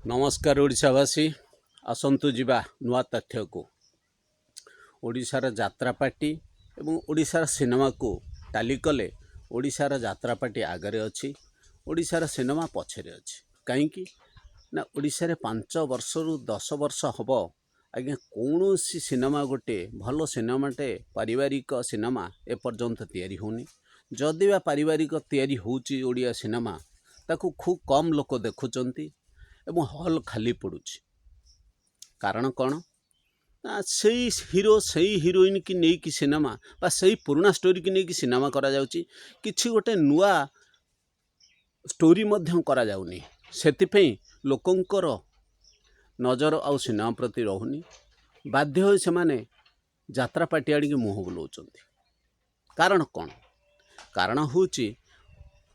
नमस्कार ओडिशावासी आसंतु जिबा नुआ तथ्य को ओडिशार यात्रा पार्टी एवं ओडिशार सिनेमा को टाली कले ओडिशार यात्रा पार्टी आगरे अच्छी ओडिशार सिनेमा पछरे अच्छी कहीं ना ओडिशारे 5 वर्ष रु 10 वर्ष हम आज्ञा कौन सी सिनेमा गोटे भल सिनेमाटे पारिवारिक सिनेमा एपर्यंत तैयारी होनी जदि बा पारिवारिक तैयारी होउची ओडिया सिनेमा ताकू खूब कम लोक देखुचंती एवं हॉल खाली पड़ुछि कारण कौन ना से हीरो से हीरोइन की नहीं कि सिनेमा बा से पुराना स्टोरी की नहीं कि सिनेमा करा जाउची किछि गोटे नुआ स्टोरी मध्यम करा जाउनी सेतिपई लोकंकर नजर आउ सिनेमा प्रति रहुनी बाध्य होई से माने यात्रा पार्टी आड़ी मुह बुलाउचंती कारण कौन कारण होची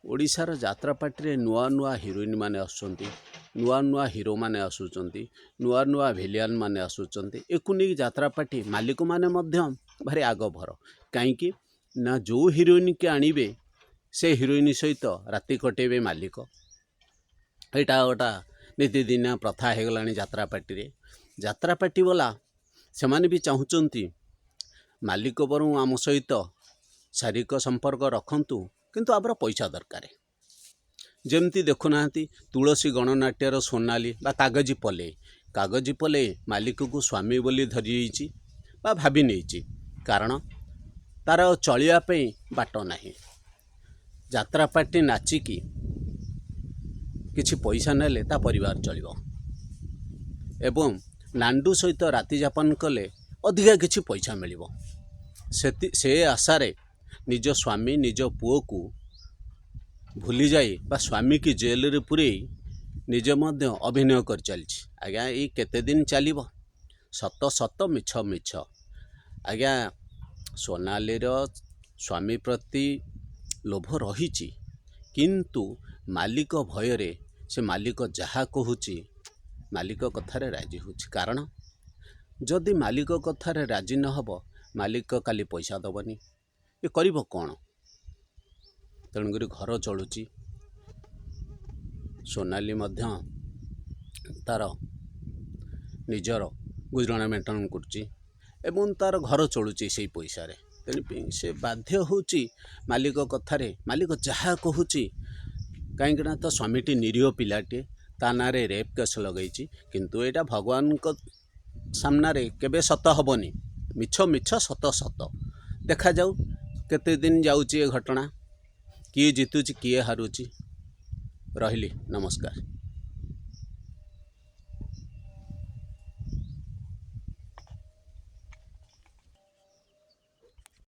ओडिशार यात्रा पार्टी नुआ नुआ हिरोइन माने आसुचंती नुआ नुआ हीरो माने आसुचंती नुआ नुआ भिलियन माने आसुचंती एकु नहीं यात्रा पार्टी मालिक माने मध्यम भारी आगभर कहीं ना जो हिरोइन के आनिबे से हिरोइन सहित राति कटेबे मालिक एटा गोटा नीतिदिनिया प्रथा हो गलानी यात्रा पार्टी वाला से माने भी चाहूचंती मालिक बरु आम सहित शारीरिक संपर्क रखंतु किंतु आबर पैसा दरकार जमती देखुना तुलसी गणनाट्यर सोनाली बा कागजी पले मालिक को स्वामी बोली धरी बा भाभी नहीं कारण तार चलिया बाट नहीं यात्रा पार्टी नाचिकी किछि पैसा नेले ता परिवार चलिबो एवं नांडू सहित राति जापन कले अधिका किछि पैसा मिलिबो से आशारे निज स्वामी निज पुओ को भूली जाई बा स्वामी की जेल रे पुरे निज मध्य अभिनय कर चली आज्ञा ये केते दिन चलिबो सत सत मिछ मिछ आज्ञा सोनालीर स्वामी प्रति लोभ रही किंतु मालिक भୟରେ से मालिक जहा कहूची मालिक कथारे राजी होची कारण जदि मालिक कथारे राजी न हबो मालिक काली पैसा दबनी ये करिबो कौन तेणुकरी घर चलुची सोनाली मध्य तार निजर गुजराण मेंटेन करची एवं तार घर चलुची से पैसा रे तेणु से बाध्य होची मालिक कथारे मालिक जहा कहूची कहीं तो स्वामीटी निरीह पिलाटे ता नारे रेप केस लगे किंतु यहाँ भगवान सामने केबे सत हबनी मिछ मिछ सत सत देखा जाऊ केते दिन जाउची ए घटना किए जीतुची किए हारुची रहिली नमस्कार।